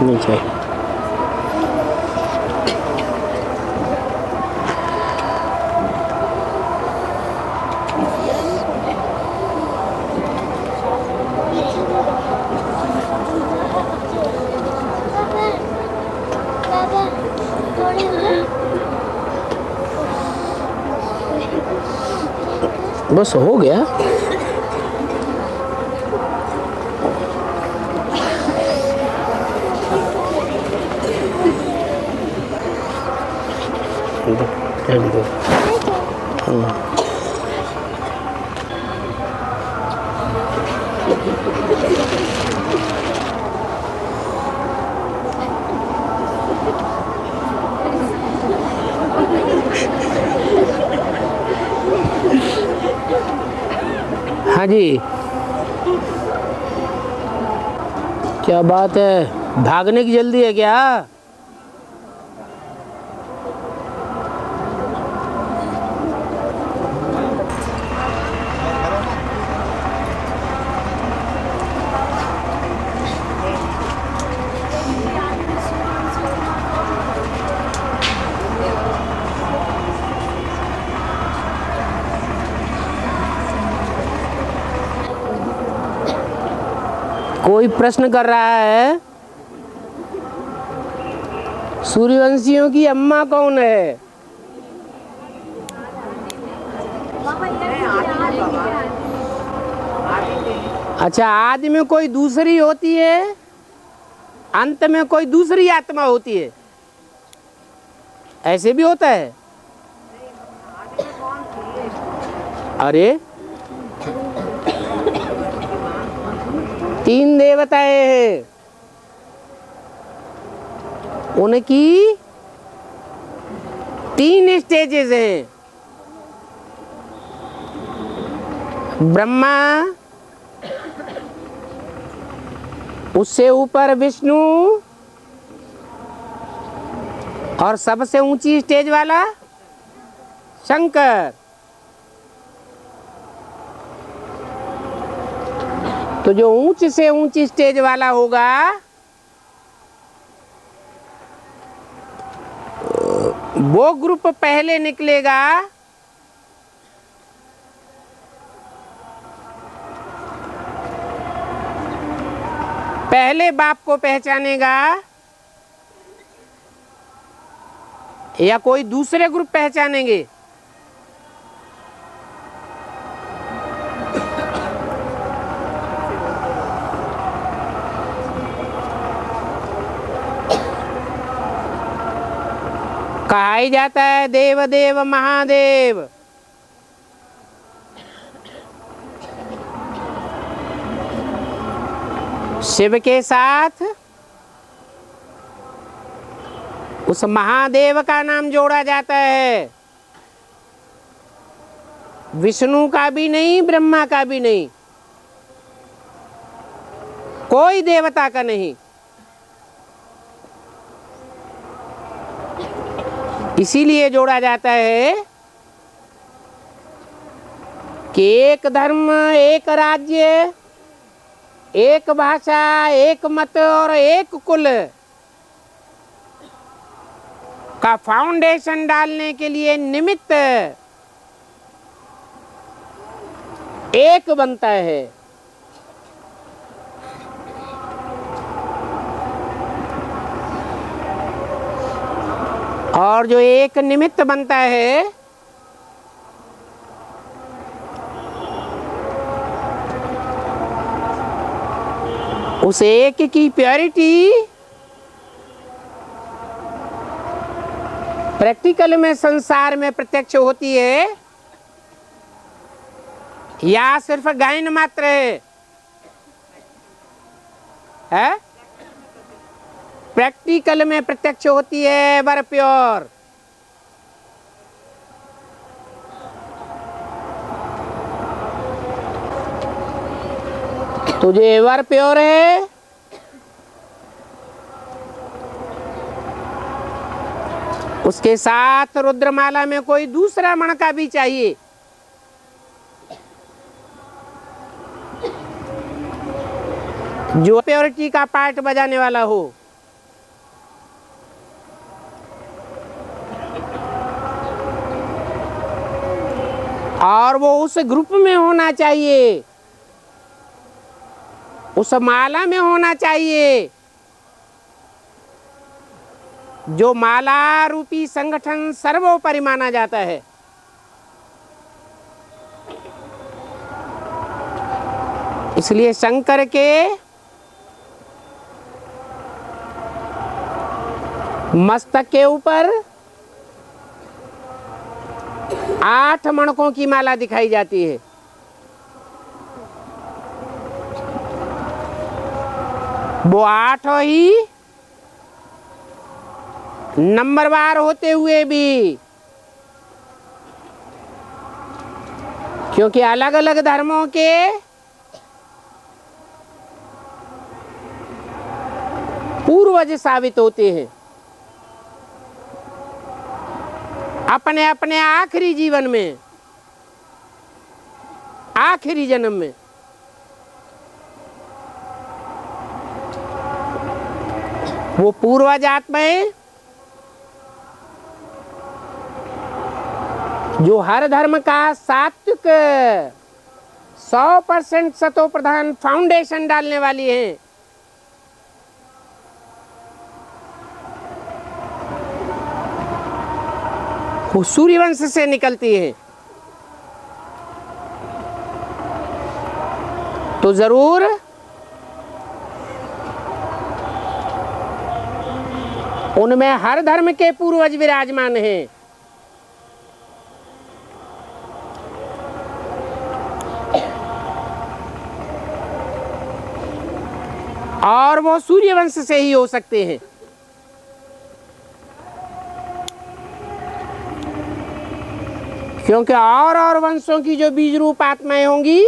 नहीं चाहिए। बस हो गया। हाँ जी, क्या बात है, भागने की जल्दी है क्या? कोई प्रश्न कर रहा है, सूर्यवंशियों की अम्मा कौन है? अच्छा, आदि में कोई दूसरी होती है, अंत में कोई दूसरी आत्मा होती है, ऐसे भी होता है? अरे 3 देवताएं हैं, उनकी 3 स्टेजेस हैं। ब्रह्मा, उससे ऊपर विष्णु, और सबसे ऊंची स्टेज वाला शंकर। तो जो ऊंच से ऊंची स्टेज वाला होगा वो ग्रुप पहले निकलेगा, पहले बाप को पहचानेगा, या कोई दूसरे ग्रुप पहचानेंगे? कहा ही जाता है देव देव महादेव। शिव के साथ उस महादेव का नाम जोड़ा जाता है, विष्णु का भी नहीं, ब्रह्मा का भी नहीं, कोई देवता का नहीं। इसीलिए जोड़ा जाता है कि एक धर्म, एक राज्य, एक भाषा, एक मत और एक कुल का फाउंडेशन डालने के लिए निमित्त एक बनता है। और जो एक निमित्त बनता है उस एक की प्योरिटी प्रैक्टिकल में संसार में प्रत्यक्ष होती है या सिर्फ गायन मात्र है? प्रैक्टिकल में प्रत्यक्ष होती है एवर प्योर। तो जो एवर प्योर है उसके साथ रुद्रमाला में कोई दूसरा मणका भी चाहिए। जो प्योरिटी का पार्ट बजाने वाला हो। और वो उस ग्रुप में होना चाहिए, उस माला में होना चाहिए जो माला रूपी संगठन सर्वोपरि माना जाता है। इसलिए शंकर के मस्तक के ऊपर 8 मणकों की माला दिखाई जाती है। वो 8 ही नंबरवार होते हुए भी, क्योंकि अलग अलग धर्मों के पूर्वज साबित होते हैं अपने अपने आखिरी जीवन में, आखिरी जन्म में। वो पूर्वज आत्माएं जो हर धर्म का सात्विक 100% सतो प्रधान फाउंडेशन डालने वाली हैं, वो सूर्यवंश से निकलती है। तो जरूर उनमें हर धर्म के पूर्वज विराजमान हैं। और वो सूर्यवंश से ही हो सकते हैं। क्योंकि और वंशों की जो बीज रूप आत्माएं होंगी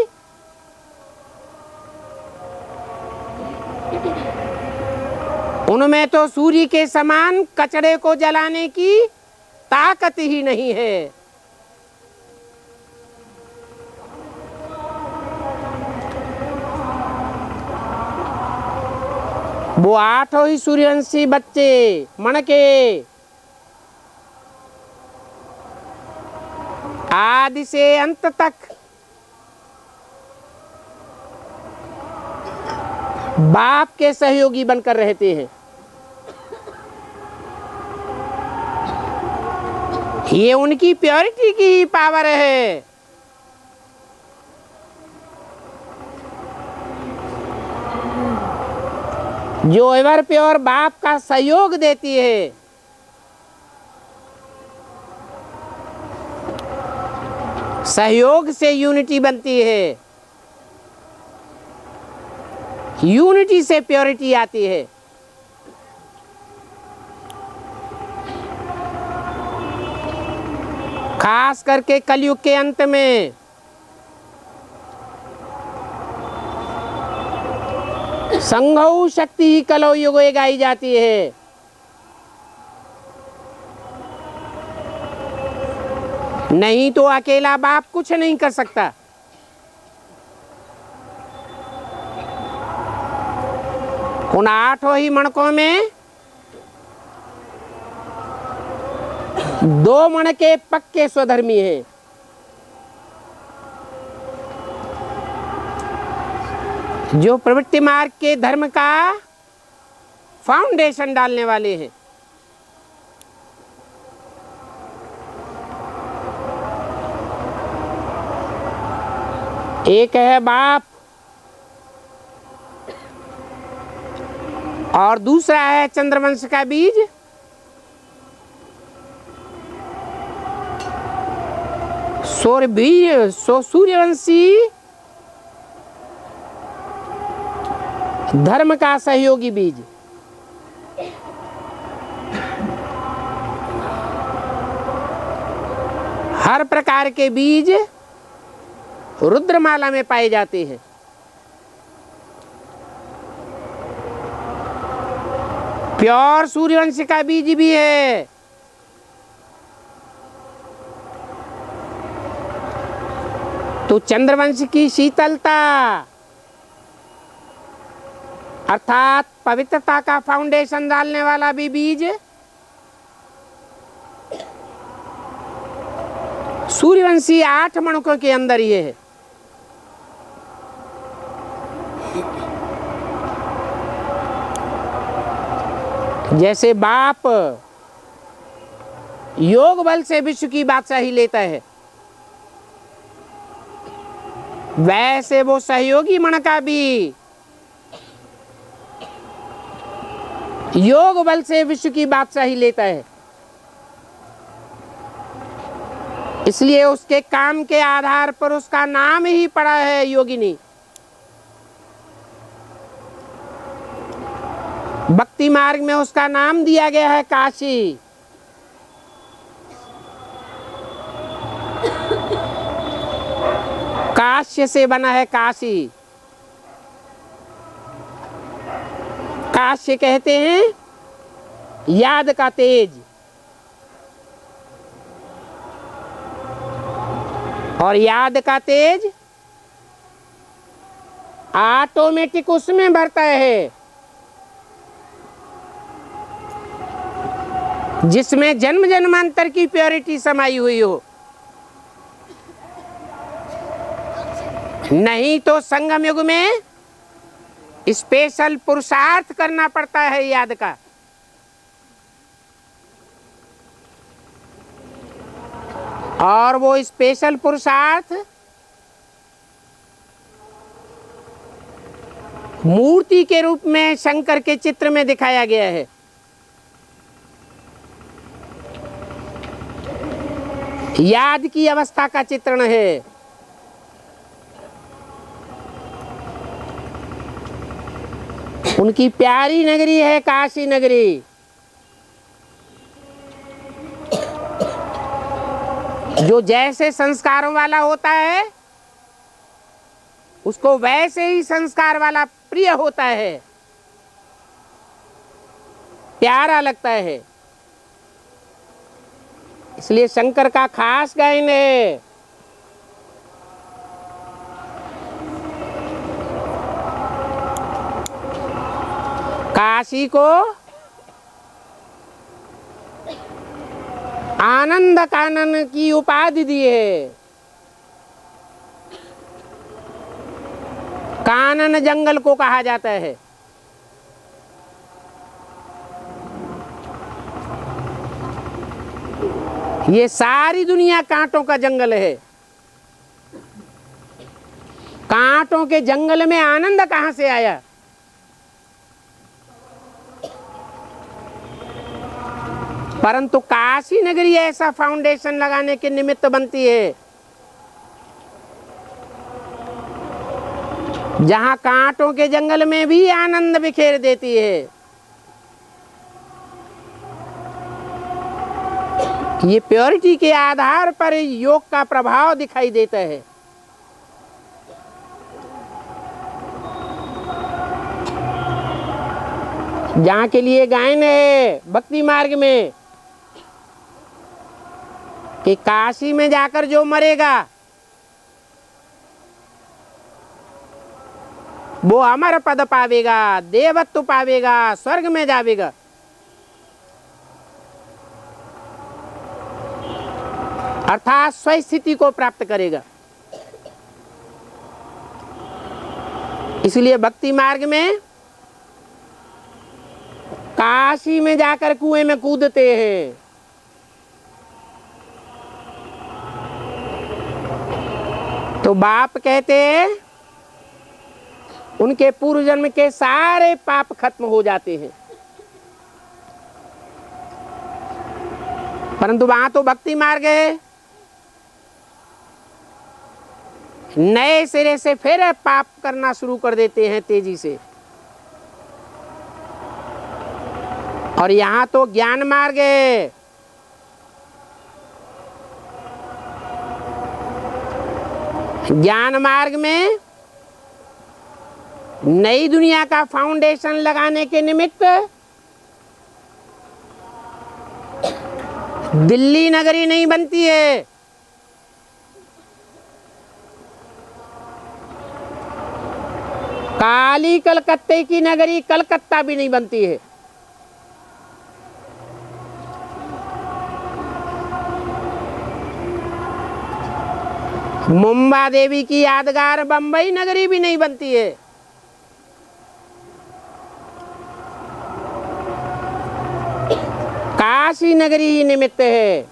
उनमें तो सूर्य के समान कचड़े को जलाने की ताकत ही नहीं है। वो 8 ही सूर्यवंशी बच्चे मणके आदि से अंत तक बाप के सहयोगी बनकर रहते हैं। ये उनकी प्योरिटी की पावर है। जो एवर प्योर बाप का सहयोग देती है। सहयोग से यूनिटी बनती है, यूनिटी से प्योरिटी आती है। खास करके कलयुग के अंत में संघौ शक्ति ही कलौ युगे गाई जाती है। नहीं तो अकेला बाप कुछ नहीं कर सकता। उन 8 ही मणकों में 2 मणके पक्के स्वधर्मी हैं। जो प्रवृत्ति मार्ग के धर्म का फाउंडेशन डालने वाले हैं। एक है बाप और दूसरा है चंद्रवंश का बीज। सूर्यवंशी धर्म का सहयोगी बीज। हर प्रकार के बीज रुद्रमाला में पाए जाते हैं। प्योर सूर्यवंश का बीज भी है। तो चंद्रवंश की शीतलता अर्थात पवित्रता का फाउंडेशन डालने वाला भी बीज सूर्यवंशी 8 मणकों के अंदर ये है। जैसे बाप योग बल से विश्व की बादशाही लेता है, वैसे वो सहयोगी मणका भी योग बल से विश्व की बादशाही लेता है। इसलिए उसके काम के आधार पर उसका नाम ही पड़ा है योगिनी। भक्ति मार्ग में उसका नाम दिया गया है काशी। काश्य से बना है काशी। काश्य कहते हैं याद का तेज, और याद का तेज ऑटोमेटिक उसमें भरता है जिसमें जन्म जन्मांतर की प्योरिटी समाई हुई हो। नहीं तो संगम युग में स्पेशल पुरुषार्थ करना पड़ता है याद का। और वो स्पेशल पुरुषार्थ मूर्ति के रूप में शंकर के चित्र में दिखाया गया है। याद की अवस्था का चित्रण है। उनकी प्यारी नगरी है काशी नगरी। जो जैसे संस्कारों वाला होता है उसको वैसे ही संस्कार वाला प्रिय होता है, प्यारा लगता है। इसलिए शंकर का खास गायन है। काशी को आनंद कानन की उपाधि दी है। कानन जंगल को कहा जाता है। ये सारी दुनिया कांटों का जंगल है। कांटों के जंगल में आनंद कहां से आया? परंतु काशी नगरी ऐसा फाउंडेशन लगाने के निमित्त बनती है जहां कांटों के जंगल में भी आनंद बिखेर देती है। ये प्योरिटी के आधार पर योग का प्रभाव दिखाई देता है। जहां के लिए गायन है भक्ति मार्ग में कि काशी में जाकर जो मरेगा वो अमर पद पावेगा, देवत्व पावेगा, स्वर्ग में जावेगा। अर्थात स्वस्थिति को प्राप्त करेगा। इसलिए भक्ति मार्ग में काशी में जाकर कुएं में कूदते हैं। तो बाप कहते हैं उनके पूर्व जन्म के सारे पाप खत्म हो जाते हैं। परंतु वहां तो भक्ति मार्ग है, नए सिरे से फिर पाप करना शुरू कर देते हैं तेजी से। और यहां तो ज्ञान मार्ग है। ज्ञान मार्ग में नई दुनिया का फाउंडेशन लगाने के निमित्त दिल्ली नगरी नहीं बनती है, काली कलकत्ते की नगरी कलकत्ता भी नहीं बनती है। मुंबा देवी की यादगार बंबई नगरी भी नहीं बनती है। काशी नगरी ही निमित्त है।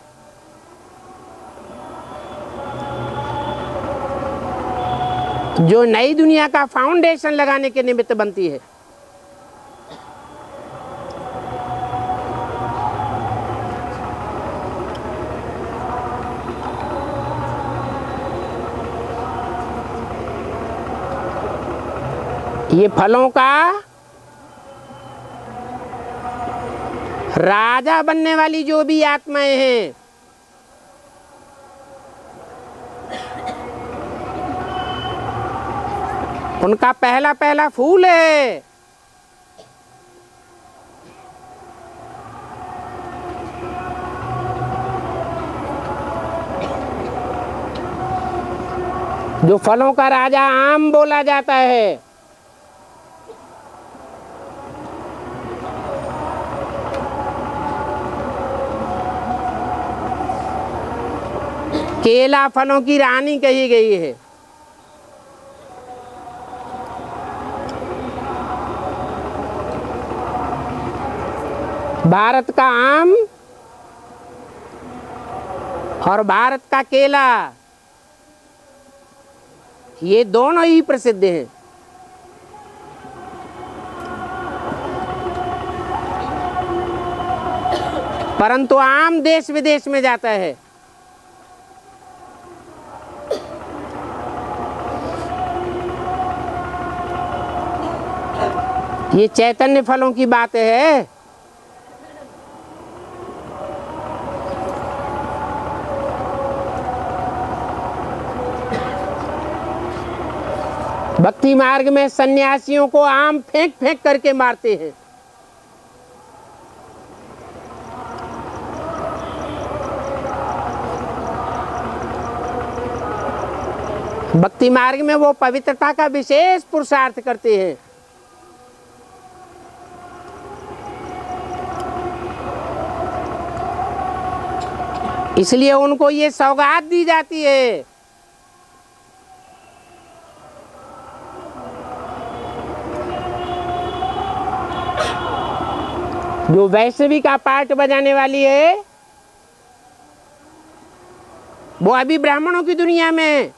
जो नई दुनिया का फाउंडेशन लगाने के निमित्त बनती है। ये फलों का राजा बनने वाली जो भी आत्माएं हैं, उनका पहला पहला फूल है। जो फलों का राजा आम बोला जाता है। केला फलों की रानी कही गई है। भारत का आम और भारत का केला, ये दोनों ही प्रसिद्ध हैं। परंतु आम देश विदेश में जाता है। ये चैतन्य फलों की बात है। भक्ति मार्ग में सन्यासियों को आम फेंक फेंक करके मारते हैं। भक्ति मार्ग में वो पवित्रता का विशेष पुरुषार्थ करते हैं। इसलिए उनको ये सौगात दी जाती है। जो वैष्णवी का पार्ट बजाने वाली है, वो अभी ब्राह्मणों की दुनिया में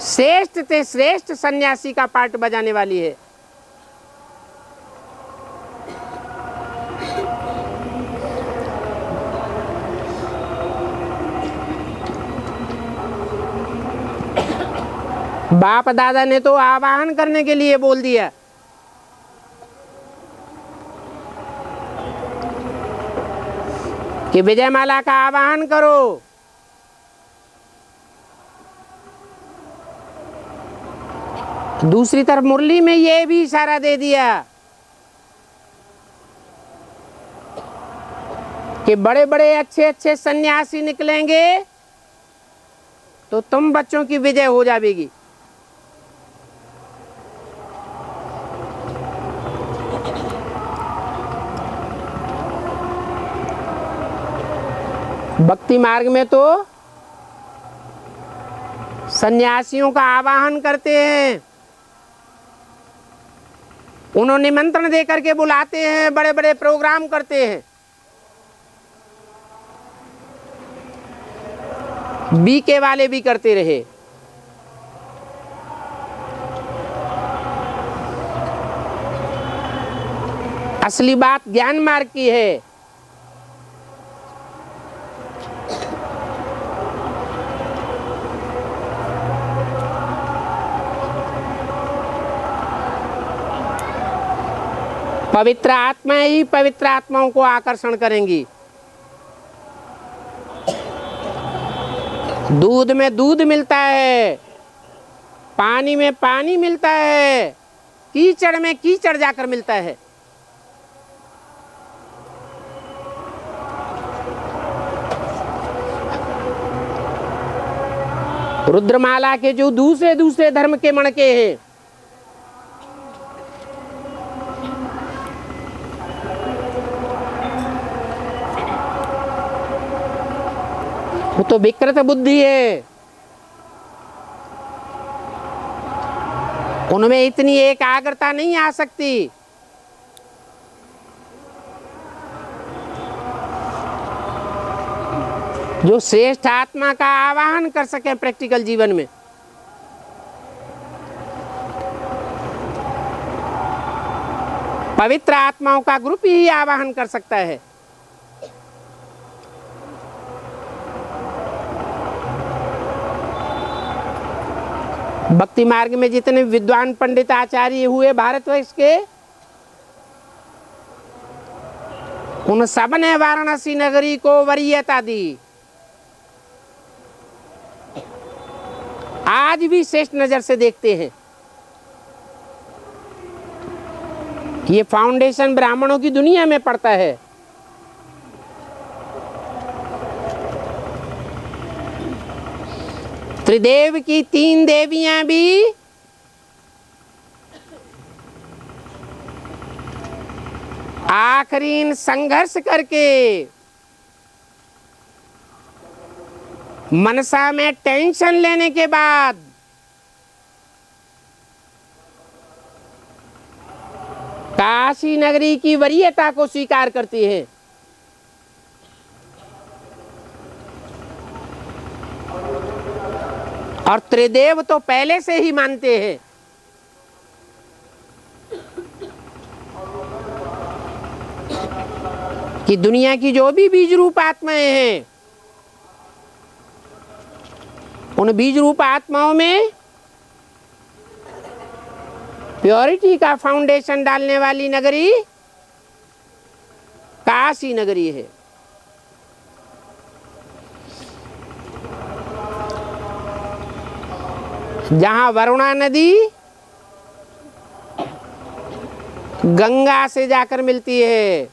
श्रेष्ठ से श्रेष्ठ सन्यासी का पार्ट बजाने वाली है। बाप दादा ने तो आवाहन करने के लिए बोल दिया। कि विजयमाला का आवाहन करो। दूसरी तरफ मुरली में ये भी इशारा दे दिया कि बड़े बड़े अच्छे अच्छे सन्यासी निकलेंगे तो तुम बच्चों की विजय हो जाएगी। भक्ति मार्ग में तो सन्यासियों का आवाहन करते हैं। उन्होंने निमंत्रण दे करके बुलाते हैं, बड़े बड़े प्रोग्राम करते हैं। बीके वाले भी करते रहे। असली बात ज्ञान मार्ग की है। पवित्र आत्माएं ही पवित्र आत्माओं को आकर्षण करेंगी। दूध में दूध मिलता है, पानी में पानी मिलता है, कीचड़ में कीचड़ जाकर मिलता है। रुद्रमाला के जो दूसरे दूसरे धर्म के मणके हैं, वो तो विकृत बुद्धि है, उनमें इतनी एकाग्रता नहीं आ सकती। जो श्रेष्ठ आत्मा का आवाहन कर सके प्रैक्टिकल जीवन में। पवित्र आत्माओं का ग्रुप ही आवाहन कर सकता है। भक्ति मार्ग में जितने विद्वान पंडित आचार्य हुए भारतवर्ष के, उन सब ने वाराणसी नगरी को वरीयता दी। आज भी श्रेष्ठ नजर से देखते हैं। ये फाउंडेशन ब्राह्मणों की दुनिया में पड़ता है। त्रिदेव की 3 देवियां भी आखिरी संघर्ष करके मनसा में टेंशन लेने के बाद काशी नगरी की वरीयता को स्वीकार करती है। और त्रिदेव तो पहले से ही मानते हैं। कि दुनिया की जो भी बीज रूप आत्माएं हैं, उन बीज रूप आत्माओं में प्योरिटी का फाउंडेशन डालने वाली नगरी काशी नगरी है। जहां वरुणा नदी गंगा से जाकर मिलती है,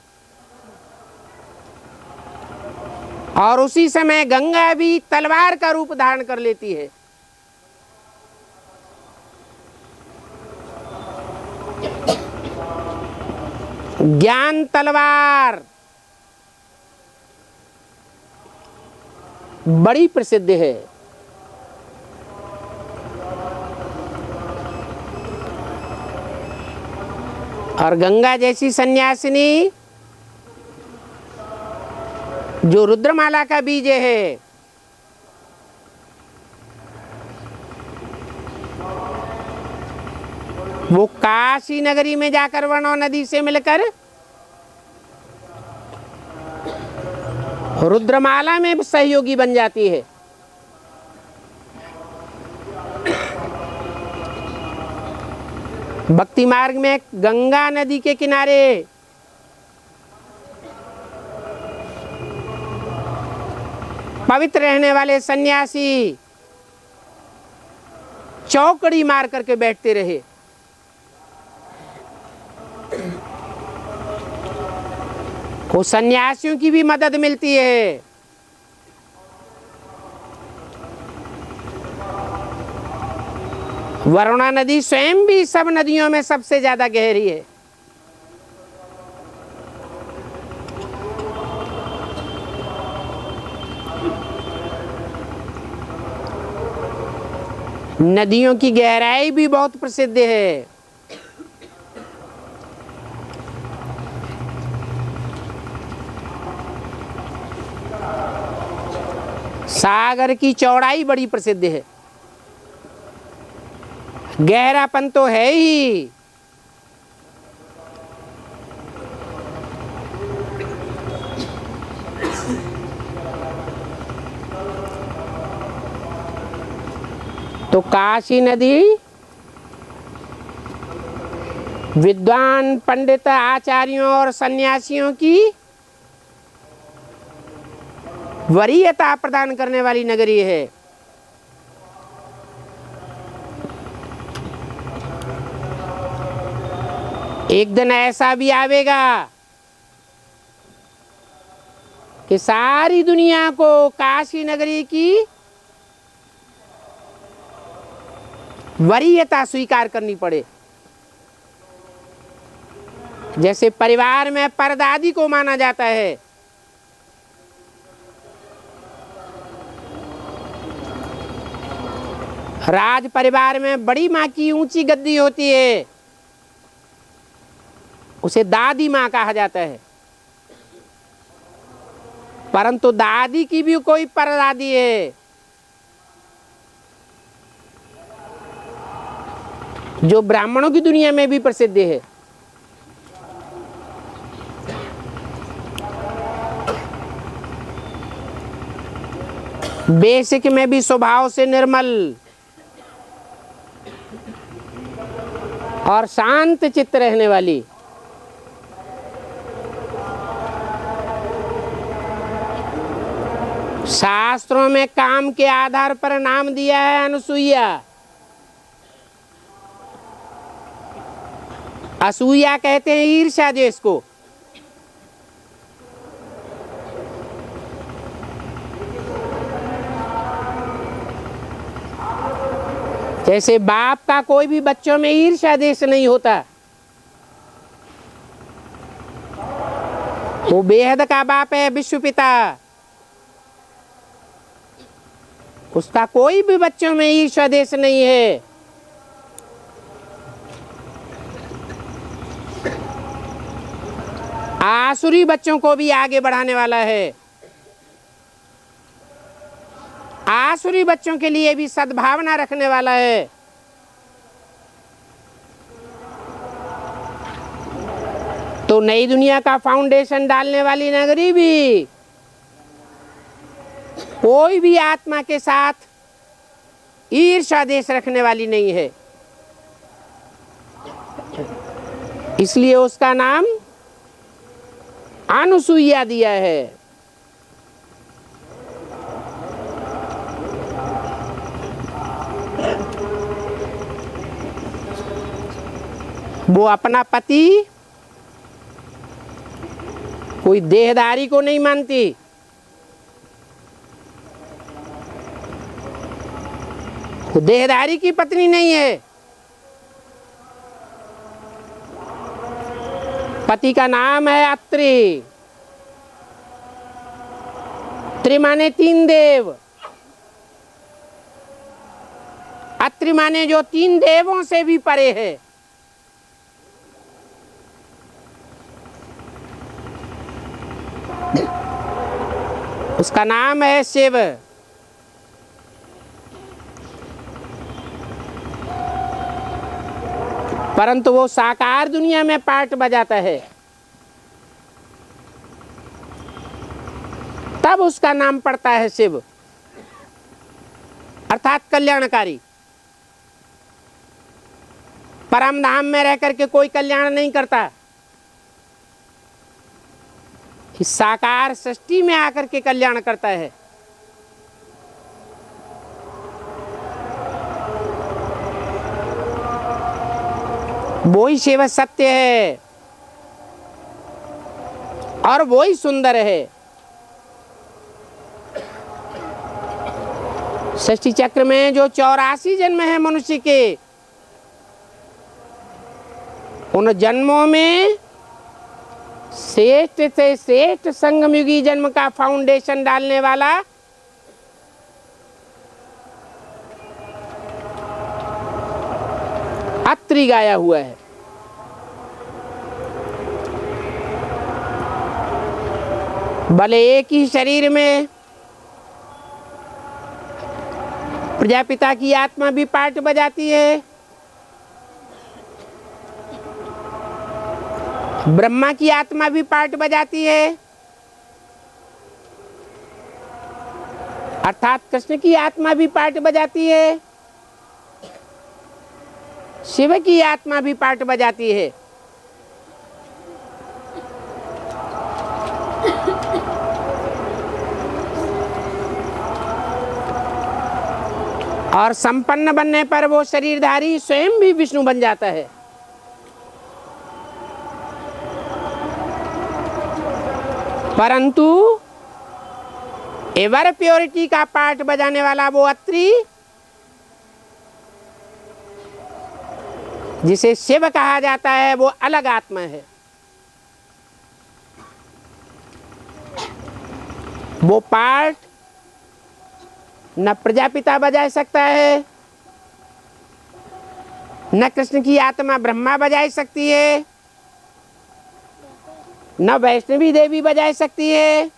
और उसी समय गंगा भी तलवार का रूप धारण कर लेती है। ज्ञान तलवार बड़ी प्रसिद्ध है। और गंगा जैसी सन्यासिनी जो रुद्रमाला का बीज है, वो काशी नगरी में जाकर वरुणा नदी से मिलकर रुद्रमाला में सहयोगी बन जाती है। भक्ति मार्ग में गंगा नदी के किनारे पवित्र रहने वाले सन्यासी चौकड़ी मार करके बैठते रहे। वो सन्यासियों की भी मदद मिलती है। वरुणा नदी स्वयं भी सब नदियों में सबसे ज्यादा गहरी है। नदियों की गहराई भी बहुत प्रसिद्ध है। सागर की चौड़ाई बड़ी प्रसिद्ध है। गहरापन तो है ही, तो काशी नदी विद्वान पंडित आचार्यों और सन्यासियों की वरीयता प्रदान करने वाली नगरी है। एक दिन ऐसा भी आवेगा कि सारी दुनिया को काशी नगरी की वरीयता स्वीकार करनी पड़े। जैसे परिवार में परदादी को माना जाता है, राज परिवार में बड़ी माँ की ऊंची गद्दी होती है, उसे दादी माँ कहा जाता है। परंतु दादी की भी कोई परदादी है, जो ब्राह्मणों की दुनिया में भी प्रसिद्ध है। बेसिक में भी स्वभाव से निर्मल और शांत चित्त रहने वाली, शास्त्रों में काम के आधार पर नाम दिया है अनुसुईया। असूया कहते हैं ईर्ष्या देश को। जैसे बाप का कोई भी बच्चों में ईर्ष्या देश नहीं होता, वो बेहद का बाप है, विश्व पिता। उसका कोई भी बच्चों में ईर्ष्या देश नहीं है। आसुरी बच्चों को भी आगे बढ़ाने वाला है। आसुरी बच्चों के लिए भी सद्भावना रखने वाला है। तो नई दुनिया का फाउंडेशन डालने वाली नगरी भी कोई भी आत्मा के साथ ईर्ष्या देश रखने वाली नहीं है, इसलिए उसका नाम अनुसुईया दिया है। वो अपना पति कोई देहधारी को नहीं मानती, वो देहधारी की पत्नी नहीं है। पति का नाम है अत्रि। त्रि माने तीन देव, अत्रि माने जो तीन देवों से भी परे है। उसका नाम है शिव। परंतु वो साकार दुनिया में पार्ट बजाता है, तब उसका नाम पड़ता है शिव, अर्थात कल्याणकारी। परम धाम में रह करके कोई कल्याण नहीं करता, इस साकार सृष्टि में आकर के कल्याण करता है। वो ही शिव सत्य है और वो ही सुंदर है। सृष्टि चक्र में जो 84 जन्म है मनुष्य के, उन जन्मों में श्रेष्ठ से श्रेष्ठ संगमयुगी जन्म का फाउंडेशन डालने वाला अत्रि गाया हुआ है। भले एक ही शरीर में प्रजापिता की आत्मा भी पार्ट बजाती है, ब्रह्मा की आत्मा भी पार्ट बजाती है, अर्थात कृष्ण की आत्मा भी पार्ट बजाती है, शिव की आत्मा भी पार्ट बजाती है। और संपन्न बनने पर वो शरीरधारी स्वयं भी विष्णु बन जाता है। परंतु एवर प्योरिटी का पार्ट बजाने वाला वो अत्रि, जिसे शिव कहा जाता है, वो अलग आत्मा है। वो पार्ट न प्रजापिता बजा सकता है, न कृष्ण की आत्मा ब्रह्मा बजा सकती है, न वैष्णवी देवी बजा सकती है,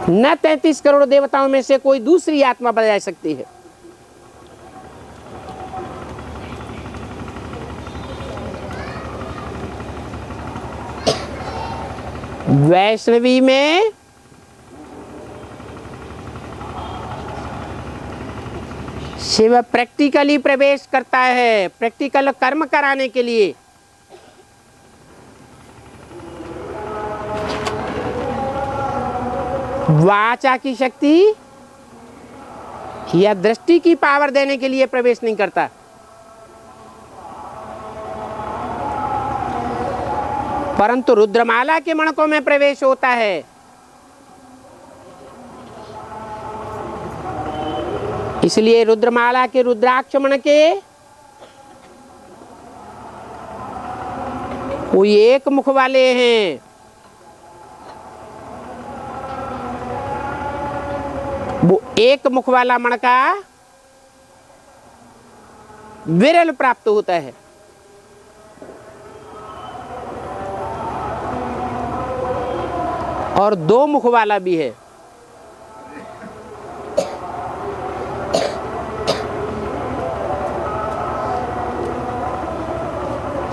न 33 करोड़ देवताओं में से कोई दूसरी आत्मा बजा सकती है। वैष्णवी में शिव प्रैक्टिकली प्रवेश करता है, प्रैक्टिकल कर्म कराने के लिए। वाचा की शक्ति या दृष्टि की पावर देने के लिए प्रवेश नहीं करता। परंतु रुद्रमाला के मणकों में प्रवेश होता है। इसलिए रुद्रमाला के रुद्राक्ष मणके कोई एक मुख वाले हैं। वो एक मुख वाला मणका विरल प्राप्त होता है। और 2 मुख वाला भी है।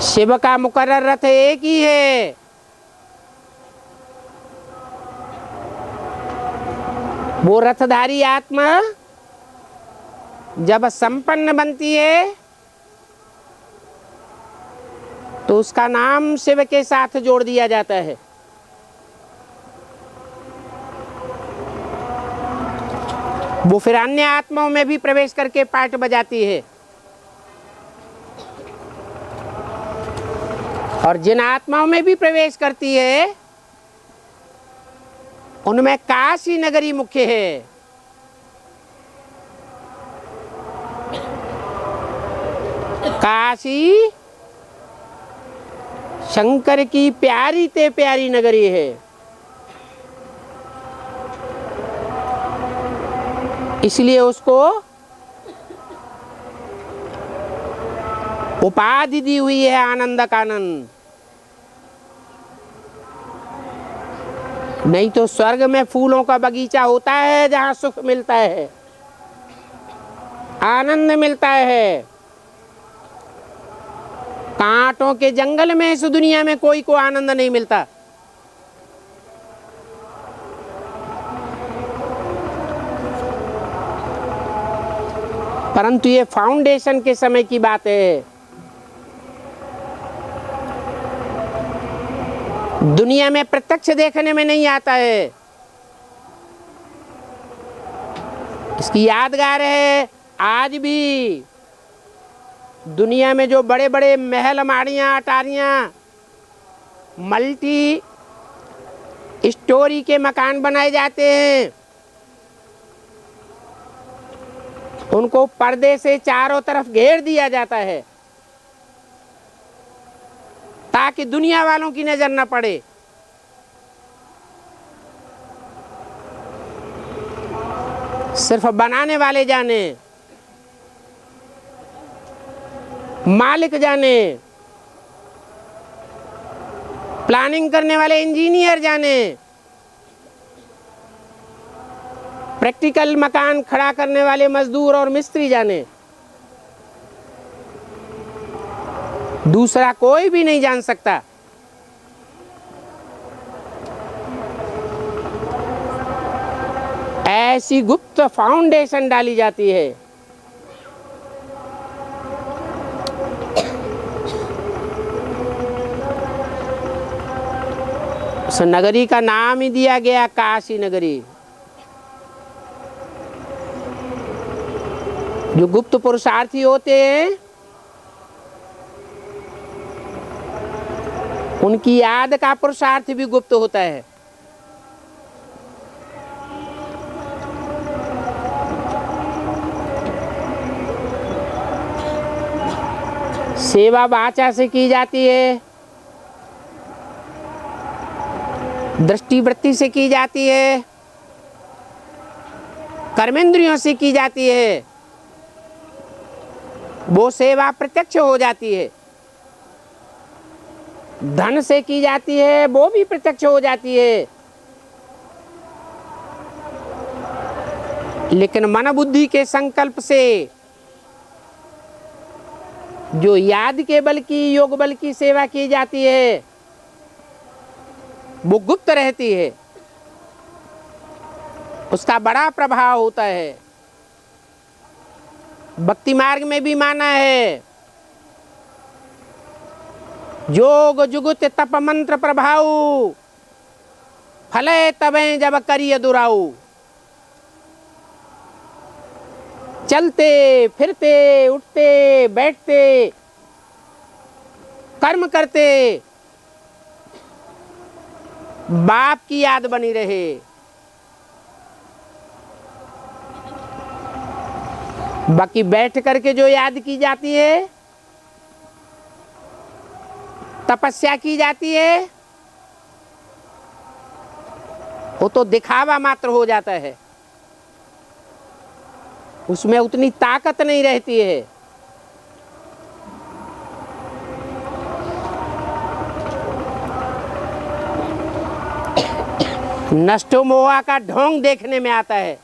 शिव का मुकर्रर रथ एक ही है। वो रथधारी आत्मा जब संपन्न बनती है तो उसका नाम शिव के साथ जोड़ दिया जाता है। वो फिर अन्य आत्माओं में भी प्रवेश करके पार्ट बजाती है। और जिन आत्माओं में भी प्रवेश करती है उनमें काशी नगरी मुख्य है। काशी शंकर की प्यारी ते प्यारी नगरी है। इसलिए उसको उपाधि दी हुई है आनंद कानन। नहीं तो स्वर्ग में फूलों का बगीचा होता है जहां सुख मिलता है, आनंद मिलता है। कांटों के जंगल में इस दुनिया में कोई को आनंद नहीं मिलता। परंतु ये फाउंडेशन के समय की बात है। दुनिया में प्रत्यक्ष देखने में नहीं आता है। इसकी यादगार है आज भी। दुनिया में जो बड़े बड़े महल माड़ियाँ अटारियाँ मल्टी स्टोरी के मकान बनाए जाते हैं, उनको पर्दे से चारों तरफ घेर दिया जाता है ताकि दुनिया वालों की नजर न पड़े। सिर्फ बनाने वाले जाने, मालिक जाने, प्लानिंग करने वाले इंजीनियर जाने, प्रैक्टिकल मकान खड़ा करने वाले मजदूर और मिस्त्री जाने। दूसरा कोई भी नहीं जान सकता। ऐसी गुप्त फाउंडेशन डाली जाती है। उस नगरी का नाम ही दिया गया काशी नगरी। जो गुप्त पुरुषार्थी होते हैं उनकी याद का पुरुषार्थ भी गुप्त होता है। सेवा वाचा से की जाती है, दृष्टि वृत्ति से की जाती है, कर्मेंद्रियों से की जाती है वो सेवा प्रत्यक्ष हो जाती है, धन से की जाती है वो भी प्रत्यक्ष हो जाती है। लेकिन मन बुद्धि के संकल्प से जो याद के बल की, योग बल की सेवा की जाती है वो गुप्त रहती है, उसका बड़ा प्रभाव होता है। भक्ति मार्ग में भी माना है, योग जुगुत तप मंत्र प्रभाव, फले तबे जब करिय दुराऊ। चलते फिरते उठते बैठते कर्म करते बाप की याद बनी रहे। बाकी बैठ करके जो याद की जाती है, तपस्या की जाती है, वो तो दिखावा मात्र हो जाता है, उसमें उतनी ताकत नहीं रहती है। नष्टो मोहा का ढोंग देखने में आता है।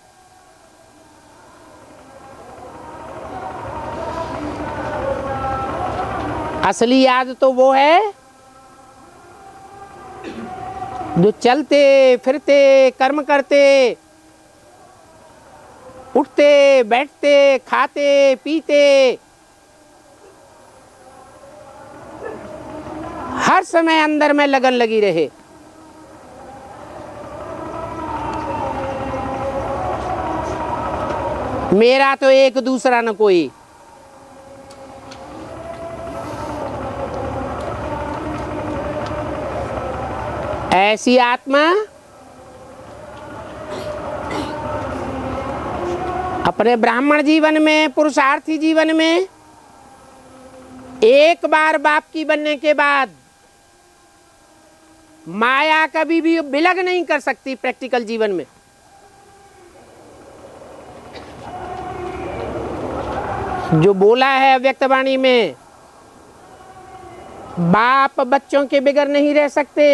असली याद तो वो है जो चलते फिरते कर्म करते उठते बैठते खाते पीते हर समय अंदर में लगन लगी रहे। मेरा तो एक दूसरा न कोई। ऐसी आत्मा अपने ब्राह्मण जीवन में, पुरुषार्थी जीवन में एक बार बाप की बनने के बाद माया कभी भी विलग नहीं कर सकती। प्रैक्टिकल जीवन में जो बोला है अव्यक्त वाणी में, बाप बच्चों के बिगर नहीं रह सकते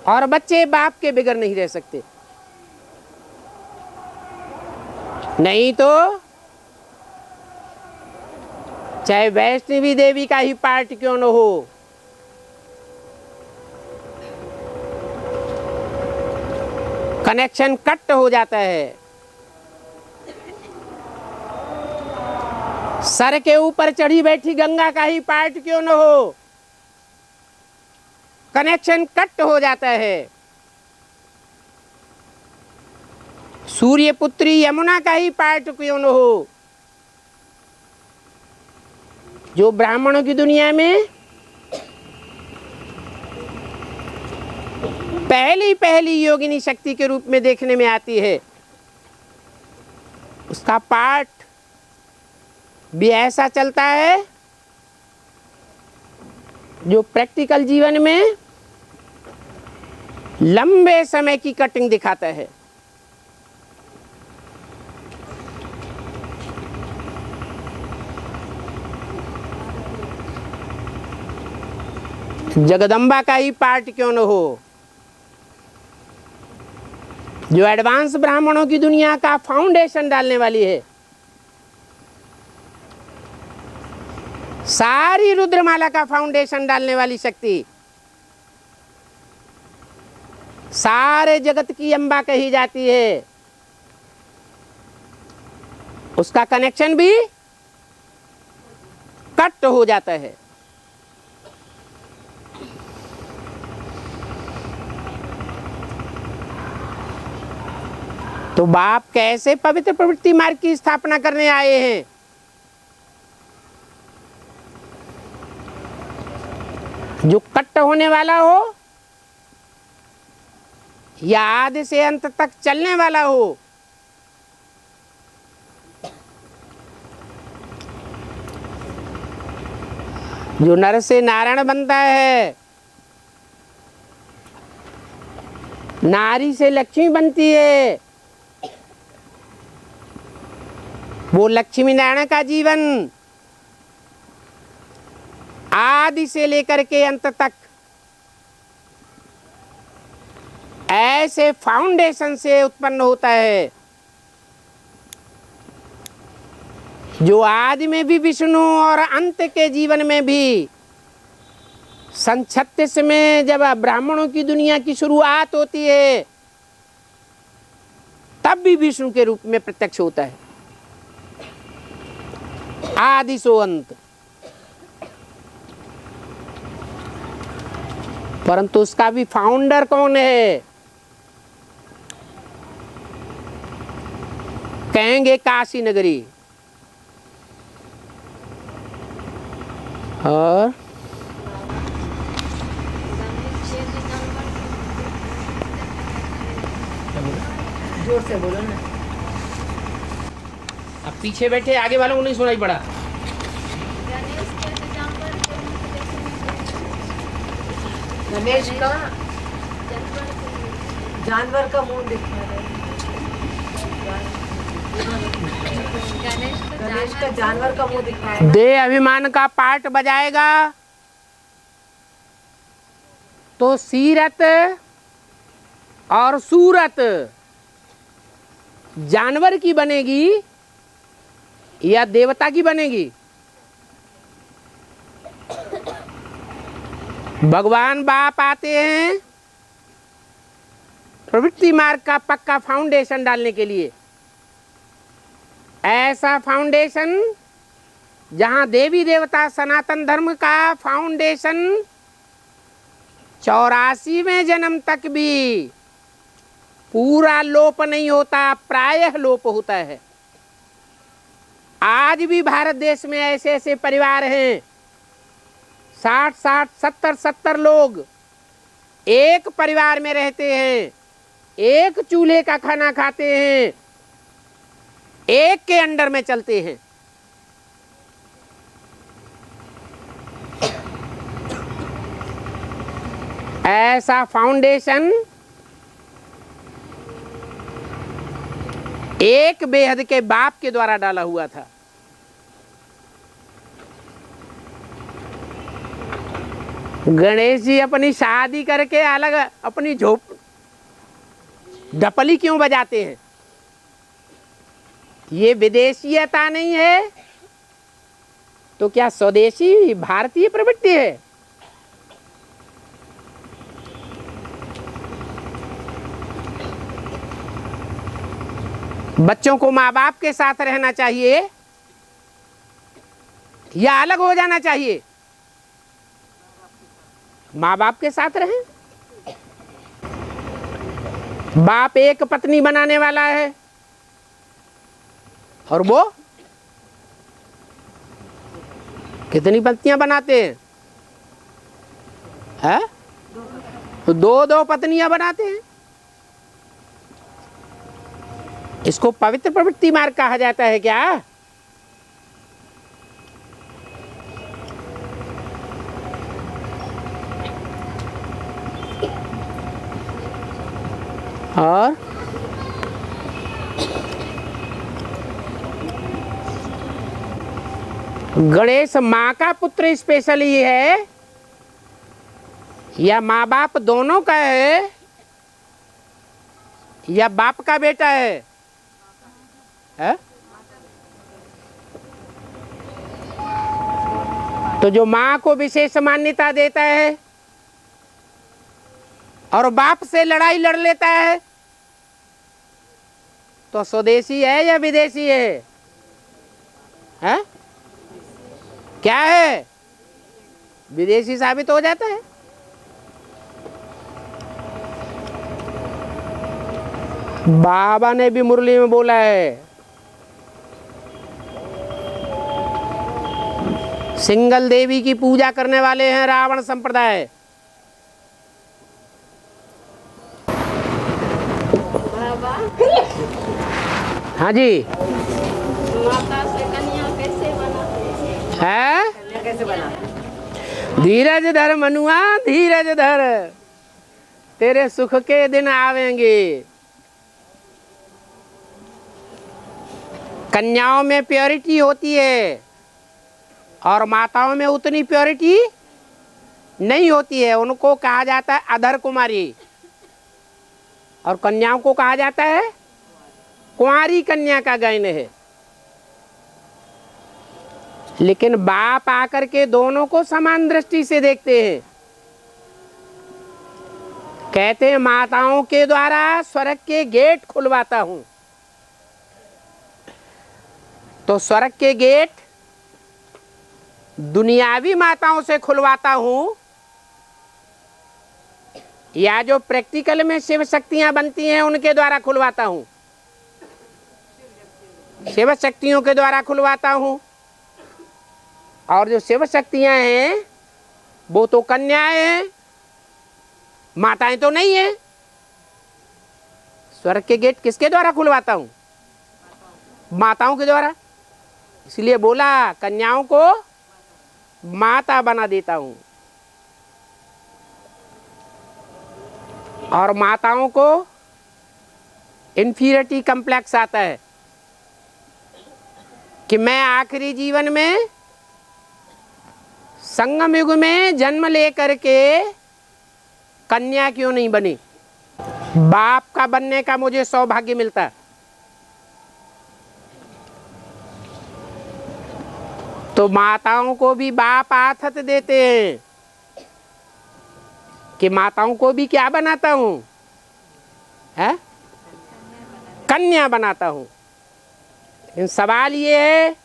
और बच्चे बाप के बिगर नहीं रह सकते। नहीं तो चाहे वैष्णवी देवी का ही पार्ट क्यों न हो, कनेक्शन कट हो जाता है। सर के ऊपर चढ़ी बैठी गंगा का ही पार्ट क्यों न हो, कनेक्शन कट हो जाता है। सूर्य पुत्री यमुना का ही पार्ट क्यों न हो, जो ब्राह्मणों की दुनिया में पहली योगिनी शक्ति के रूप में देखने में आती है, उसका पार्ट भी ऐसा चलता है जो प्रैक्टिकल जीवन में लंबे समय की कटिंग दिखाता है। जगदम्बा का ही पार्ट क्यों न हो, जो एडवांस ब्राह्मणों की दुनिया का फाउंडेशन डालने वाली है। सारी रुद्रमाला का फाउंडेशन डालने वाली शक्ति, सारे जगत की अम्बा कही जाती है, उसका कनेक्शन भी कट हो जाता है। तो बाप कैसे पवित्र प्रवृत्ति मार्ग की स्थापना करने आए हैं? जो कट होने वाला हो या आदि से अंत तक चलने वाला हो, जो नर से नारायण बनता है, नारी से लक्ष्मी बनती है, वो लक्ष्मी नारायण का जीवन आदि से लेकर के अंत तक ऐसे फाउंडेशन से उत्पन्न होता है जो आदि में भी विष्णु और अंत के जीवन में भी सन 36 में जब ब्राह्मणों की दुनिया की शुरुआत होती है तब भी विष्णु के रूप में प्रत्यक्ष होता है। आदि सो अंत, परंतु उसका भी फाउंडर कौन है? कहेंगे काशी नगरी। और जोर से बोलो ना। अब पीछे बैठे आगे वालों को नहीं सुनाई पड़ा। गणेश का जानवर का मुंह दिखा रहा है। गणेश का जानवर का मुंह दिखाएगा। देह अभिमान का पार्ट बजाएगा तो सीरत और सूरत जानवर की बनेगी या देवता की बनेगी? भगवान बाप आते हैं प्रवृत्ति मार्ग का पक्का फाउंडेशन डालने के लिए। ऐसा फाउंडेशन जहां देवी देवता सनातन धर्म का फाउंडेशन 84वें जन्म तक भी पूरा लोप नहीं होता, प्रायः लोप होता है। आज भी भारत देश में ऐसे ऐसे परिवार हैं 60-60, 70-70 लोग एक परिवार में रहते हैं, एक चूल्हे का खाना खाते हैं, एक के अंडर में चलते हैं। ऐसा फाउंडेशन एक बेहद के बाप के द्वारा डाला हुआ था। गणेश जी अपनी शादी करके अलग अपनी झोप ढपली क्यों बजाते हैं? ये विदेशीयता नहीं है तो क्या स्वदेशी भारतीय प्रवृत्ति है? बच्चों को माँ बाप के साथ रहना चाहिए या अलग हो जाना चाहिए? माँ बाप के साथ रहें। बाप एक पत्नी बनाने वाला है और वो कितनी पत्नियां बनाते हैं? है? तो दो पत्नियां बनाते हैं। इसको पवित्र प्रवृत्ति मार्ग कहा जाता है क्या? और गणेश माँ का पुत्र स्पेशली है या माँ बाप दोनों का है या बाप का बेटा है? तो जो माँ को विशेष मान्यता देता है और बाप से लड़ाई लड़ लेता है तो स्वदेशी है या विदेशी है? हैं? क्या है? विदेशी साबित हो जाता है। बाबा ने भी मुरली में बोला है, सिंगल देवी की पूजा करने वाले हैं रावण संप्रदाय। हाँ जी। माता से कन्या कैसे बनाते है? कैसे बनाते? धीरज धर मनुआ धीरज धर, तेरे सुख के दिन आवेंगे। कन्याओं में प्योरिटी होती है और माताओं में उतनी प्योरिटी नहीं होती है। उनको कहा जाता है अधर कुमारी और कन्याओं को कहा जाता है कुंवारी कन्या का गायन है। लेकिन बाप आकर के दोनों को समान दृष्टि से देखते हैं। कहते हैं माताओं के द्वारा स्वर्ग के गेट खुलवाता हूं। तो स्वर्ग के गेट दुनियावी माताओं से खुलवाता हूं या जो प्रैक्टिकल में शिव शक्तियां बनती हैं उनके द्वारा खुलवाता हूं? शिव शक्तियों के द्वारा खुलवाता हूं। और जो शिव शक्तियां हैं वो तो कन्याएं हैं, माताएं तो नहीं है। स्वर्ग के गेट किसके द्वारा खुलवाता हूं? माताओं के द्वारा। इसलिए बोला कन्याओं को माता बना देता हूं और माताओं को इंफीरियरिटी कॉम्प्लेक्स आता है कि मैं आखिरी जीवन में संगम युग में जन्म लेकर के कन्या क्यों नहीं बनी, बाप का बनने का मुझे सौभाग्य मिलता। तो माताओं को भी बाप आथत देते हैं कि माताओं को भी क्या बनाता हूं, है कन्या बनाता हूं। लेकिन सवाल ये है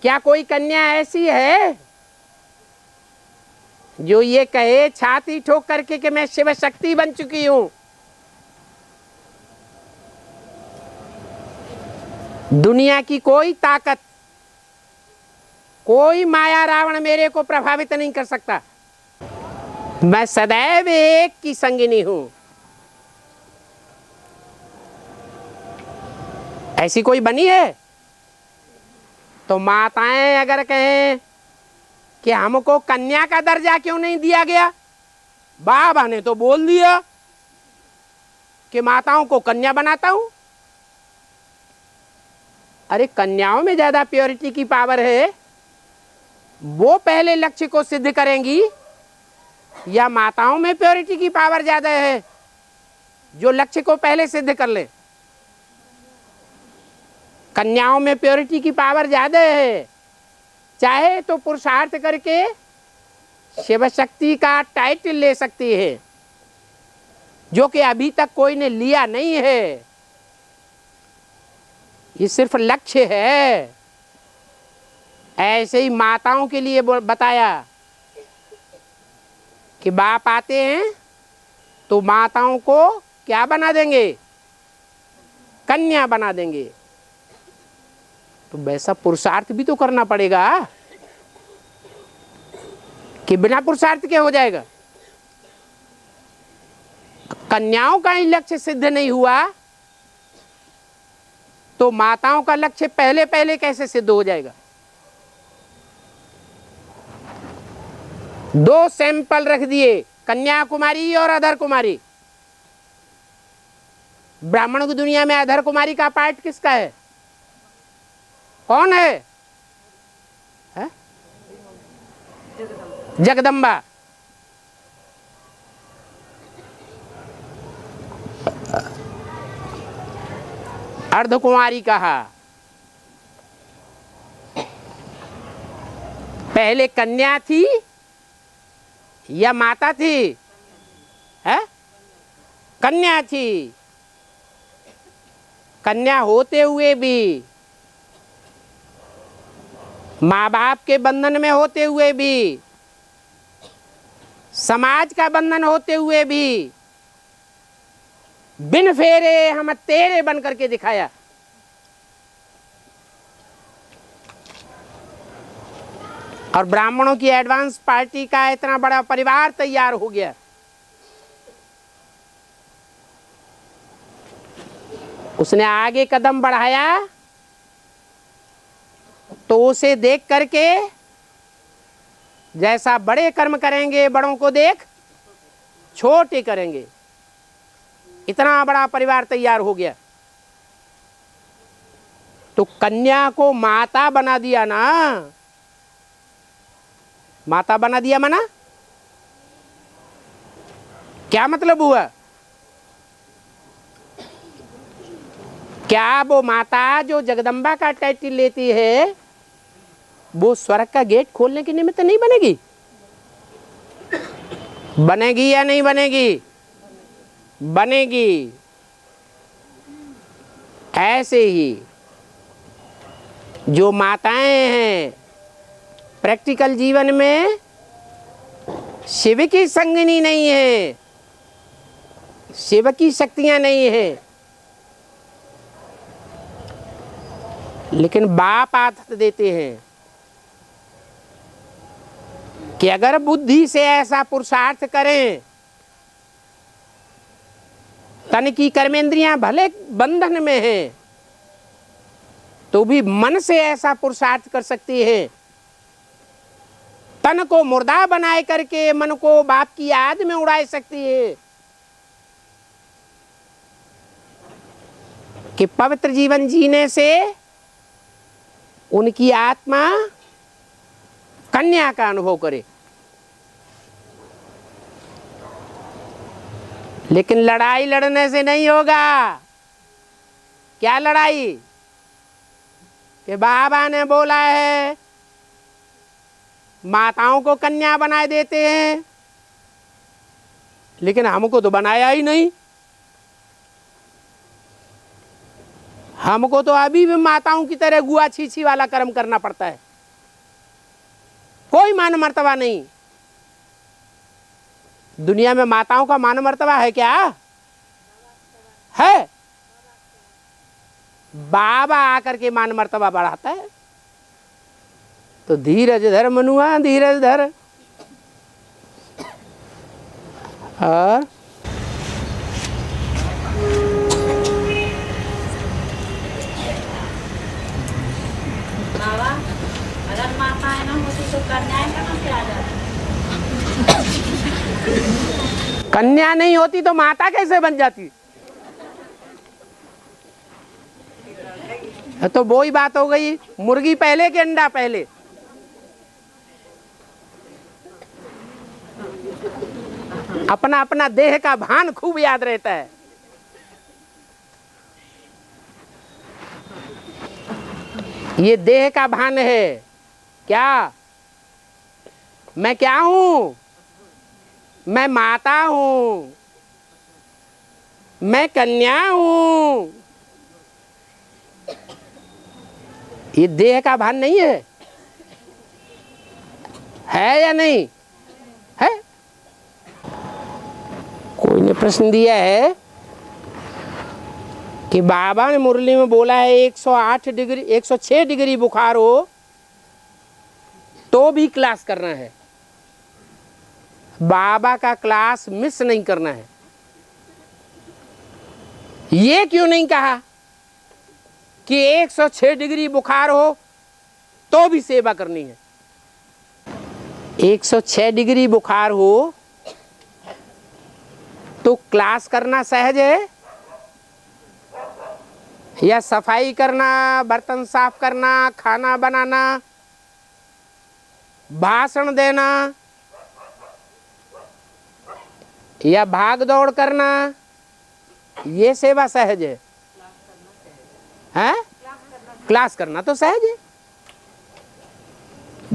क्या कोई कन्या ऐसी है जो ये कहे छाती ठोक करके कि मैं शिव शक्ति बन चुकी हूं? दुनिया की कोई ताकत, कोई माया रावण मेरे को प्रभावित नहीं कर सकता। मैं सदैव एक की संगिनी हूं। ऐसी कोई बनी है? तो माताएं अगर कहें कि हमको कन्या का दर्जा क्यों नहीं दिया गया, बाबा ने तो बोल दिया कि माताओं को कन्या बनाता हूं। अरे कन्याओं में ज्यादा प्योरिटी की पावर है, वो पहले लक्ष्य को सिद्ध करेंगी, या माताओं में प्योरिटी की पावर ज्यादा है जो लक्ष्य को पहले सिद्ध कर ले? कन्याओं में प्योरिटी की पावर ज्यादा है। चाहे तो पुरुषार्थ करके शिव शक्ति का टाइटल ले सकती है जो कि अभी तक कोई ने लिया नहीं है। ये सिर्फ लक्ष्य है। ऐसे ही माताओं के लिए बताया कि बाप आते हैं तो माताओं को क्या बना देंगे, कन्या बना देंगे। तो वैसा पुरुषार्थ भी तो करना पड़ेगा कि बिना पुरुषार्थ के हो जाएगा? कन्याओं का ही लक्ष्य सिद्ध नहीं हुआ तो माताओं का लक्ष्य पहले पहले कैसे सिद्ध हो जाएगा? दो सैंपल रख दिए, कन्याकुमारी और अधर कुमारी। ब्राह्मण की दुनिया में अधर कुमारी का पार्ट किसका है? कौन है? जगदम्बा। अर्धकुमारी कहा। पहले कन्या थी या माता थी? है कन्या थी। कन्या होते हुए भी, माँ बाप के बंधन में होते हुए भी, समाज का बंधन होते हुए भी, बिन फेरे हम तेरे बन करके दिखाया। और ब्राह्मणों की एडवांस पार्टी का इतना बड़ा परिवार तैयार हो गया। उसने आगे कदम बढ़ाया तो उसे देख करके जैसा बड़े कर्म करेंगे बड़ों को देख छोटे करेंगे, इतना बड़ा परिवार तैयार हो गया। तो कन्या को माता बना दिया ना, माता बना दिया माना क्या मतलब हुआ? क्या वो माता जो जगदम्बा का टाइटल लेती है वो स्वर्ग का गेट खोलने के निमित्त नहीं बनेगी? बनेगी या नहीं बनेगी? बनेगी। ऐसे ही जो माताएं हैं प्रैक्टिकल जीवन में शिव की संगिनी नहीं है, शिव की शक्तियां नहीं है, लेकिन बाप आदत देते हैं कि अगर बुद्धि से ऐसा पुरुषार्थ करें, तन की कर्मेंद्रियां भले बंधन में हैं तो भी मन से ऐसा पुरुषार्थ कर सकती है, तन को मुर्दा बनाए करके मन को बाप की याद में उड़ा सकती है कि पवित्र जीवन जीने से उनकी आत्मा कन्या का अनुभव करे। लेकिन लड़ाई लड़ने से नहीं होगा। क्या लड़ाई? कि बाबा ने बोला है माताओं को कन्या बनाए देते हैं, लेकिन हमको तो बनाया ही नहीं। हमको तो अभी भी माताओं की तरह गुआ छीछी वाला कर्म करना पड़ता है। कोई मान मर्तबा नहीं। दुनिया में माताओं का मान मर्तबा है क्या? है। बाबा आकर के मान मर्तबा बढ़ाता है। तो धीरज धर मनुआ, धीरज धर। और बाबा अगर माताएं ना होती तो कन्याएं कहाँ से आ जाती? कन्या नहीं होती तो माता कैसे बन जाती? तो वो ही बात हो गई, मुर्गी पहले कि अंडा पहले? अपना अपना देह का भान खूब याद रहता है। ये देह का भान है। क्या मैं क्या हूं? मैं माता हूं, मैं कन्या हूं। ये देह का भान नहीं है या नहीं है? कोई ने प्रश्न दिया है कि बाबा ने मुरली में बोला है 108 डिग्री 106 डिग्री बुखार हो तो भी क्लास करना है। बाबा का क्लास मिस नहीं करना है। ये क्यों नहीं कहा कि 106 डिग्री बुखार हो तो भी सेवा करनी है? 106 डिग्री बुखार हो तो क्लास करना सहज है, या सफाई करना, बर्तन साफ करना, खाना बनाना, भाषण देना, या भाग दौड़ करना, ये सेवा सहज है? हैं? क्लास करना तो सहज है।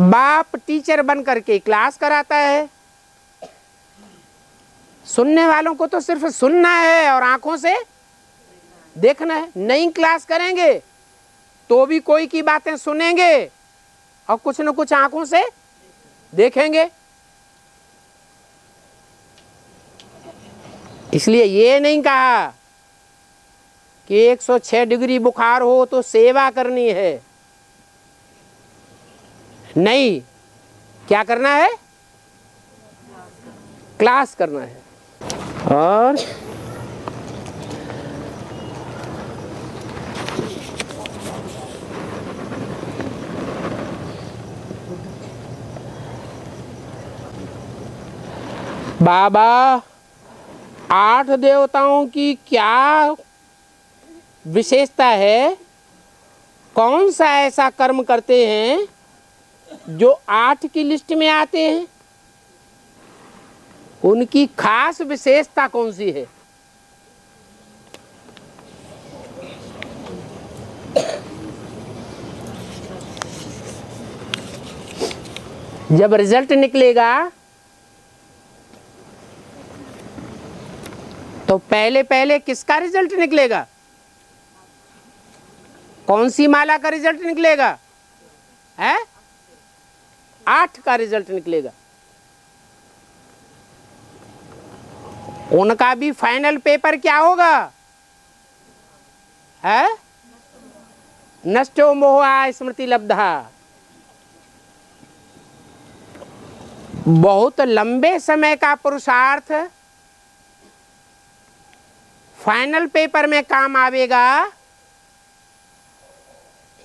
बाप टीचर बन करके क्लास कराता है। सुनने वालों को तो सिर्फ सुनना है और आंखों से देखना है। नहीं क्लास करेंगे तो भी कोई की बातें सुनेंगे और कुछ न कुछ आंखों से देखेंगे। इसलिए ये नहीं कहा कि 106 डिग्री बुखार हो तो सेवा करनी है। नहीं, क्या करना है? क्लास करना है। और बाबा 8 देवताओं की क्या विशेषता है, कौन सा ऐसा कर्म करते हैं जो 8 की लिस्ट में आते हैं? उनकी खास विशेषता कौन सी है? जब रिजल्ट निकलेगा तो पहले पहले किसका रिजल्ट निकलेगा? कौन सी माला का रिजल्ट निकलेगा? है 8 का रिजल्ट निकलेगा। उनका भी फाइनल पेपर क्या होगा? है नष्टो मोहा स्मृति लब्धा। बहुत लंबे समय का पुरुषार्थ फाइनल पेपर में काम आवेगा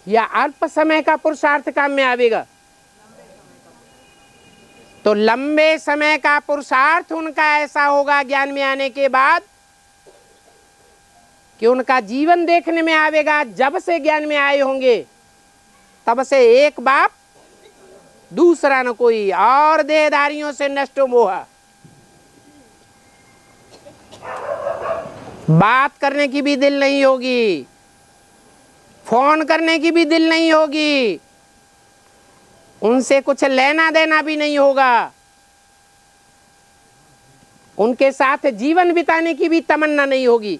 या अल्प समय का पुरुषार्थ काम में आवेगा? तो लंबे समय का पुरुषार्थ उनका ऐसा होगा ज्ञान में आने के बाद कि उनका जीवन देखने में आवेगा। जब से ज्ञान में आए होंगे तब से एक बाप दूसरा न कोई, और देहधारियों से नष्टो मोहा। बात करने की भी दिल नहीं होगी, फोन करने की भी दिल नहीं होगी, उनसे कुछ लेना देना भी नहीं होगा, उनके साथ जीवन बिताने की भी तमन्ना नहीं होगी।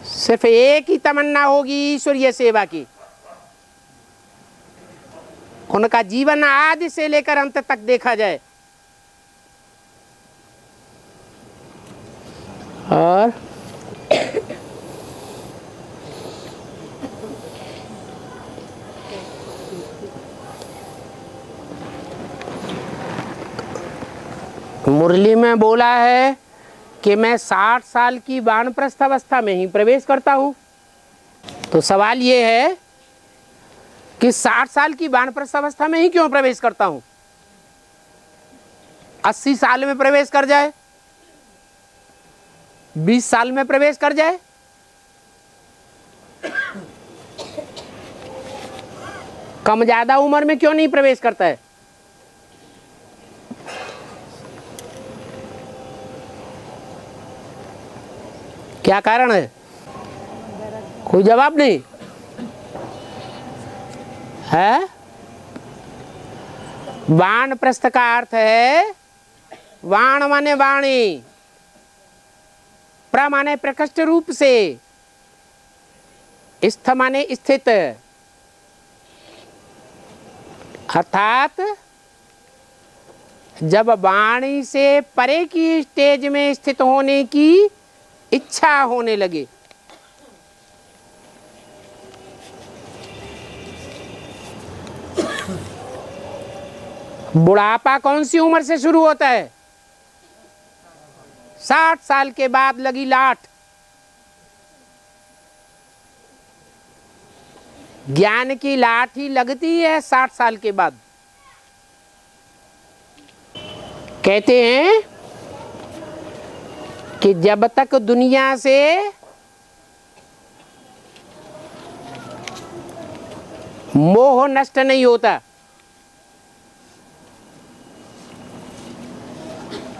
सिर्फ एक ही तमन्ना होगी, ईश्वरीय सेवा की। उनका जीवन आदि से लेकर अंत तक देखा जाए। और मुरली में बोला है कि मैं 60 साल की वानप्रस्थ अवस्था में ही प्रवेश करता हूं। तो सवाल ये है कि 60 साल की वानप्रस्थ अवस्था में ही क्यों प्रवेश करता हूं? 80 साल में प्रवेश कर जाए, 20 साल में प्रवेश कर जाए, कम ज्यादा उम्र में क्यों नहीं प्रवेश करता है? क्या कारण है? कोई जवाब नहीं है। वानप्रस्थ का अर्थ है, वाण माने वाणी, प्र माने प्रकृष्ट रूप से, स्थ माने स्थित, अर्थात जब वाणी से परे की स्टेज में स्थित होने की इच्छा होने लगे। बुढ़ापा कौन सी उम्र से शुरू होता है? 60 साल के बाद लगी लाट। ज्ञान की लाठ ही लगती है 60 साल के बाद। कहते हैं कि जब तक दुनिया से मोह नष्ट नहीं होता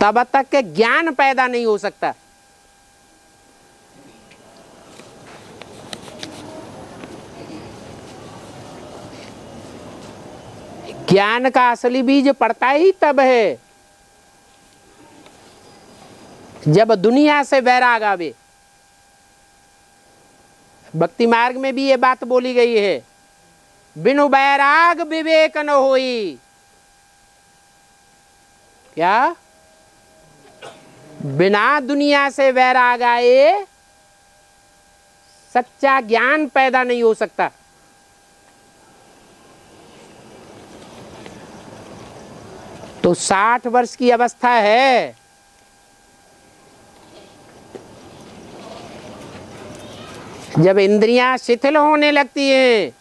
तब तक ज्ञान पैदा नहीं हो सकता। ज्ञान का असली बीज पड़ता ही तब है जब दुनिया से वैराग आवे। भक्ति मार्ग में भी ये बात बोली गई है, बिनु वैराग विवेक न होई। क्या? बिना दुनिया से वैराग आए सच्चा ज्ञान पैदा नहीं हो सकता। तो 60 वर्ष की अवस्था है, जब इंद्रियां शिथिल होने लगती हैं,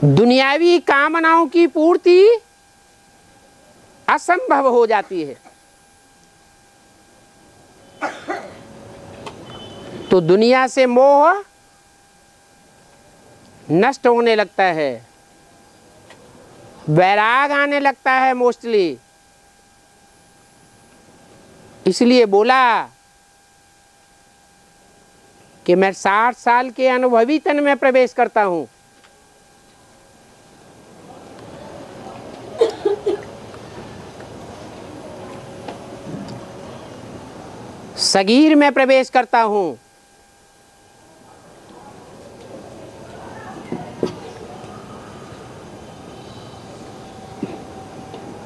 दुनियावी कामनाओं की पूर्ति असंभव हो जाती है। तो दुनिया से मोह नष्ट होने लगता है, वैराग आने लगता है मोस्टली। इसलिए बोला कि मैं 60 साल के अनुभवी तन में प्रवेश करता हूं। सगीर में प्रवेश करता हूं।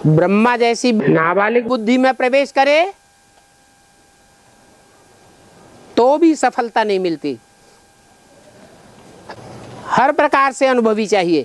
ब्रह्मा जैसी नाबालिग बुद्धि में प्रवेश करे तो भी सफलता नहीं मिलती। हर प्रकार से अनुभवी चाहिए।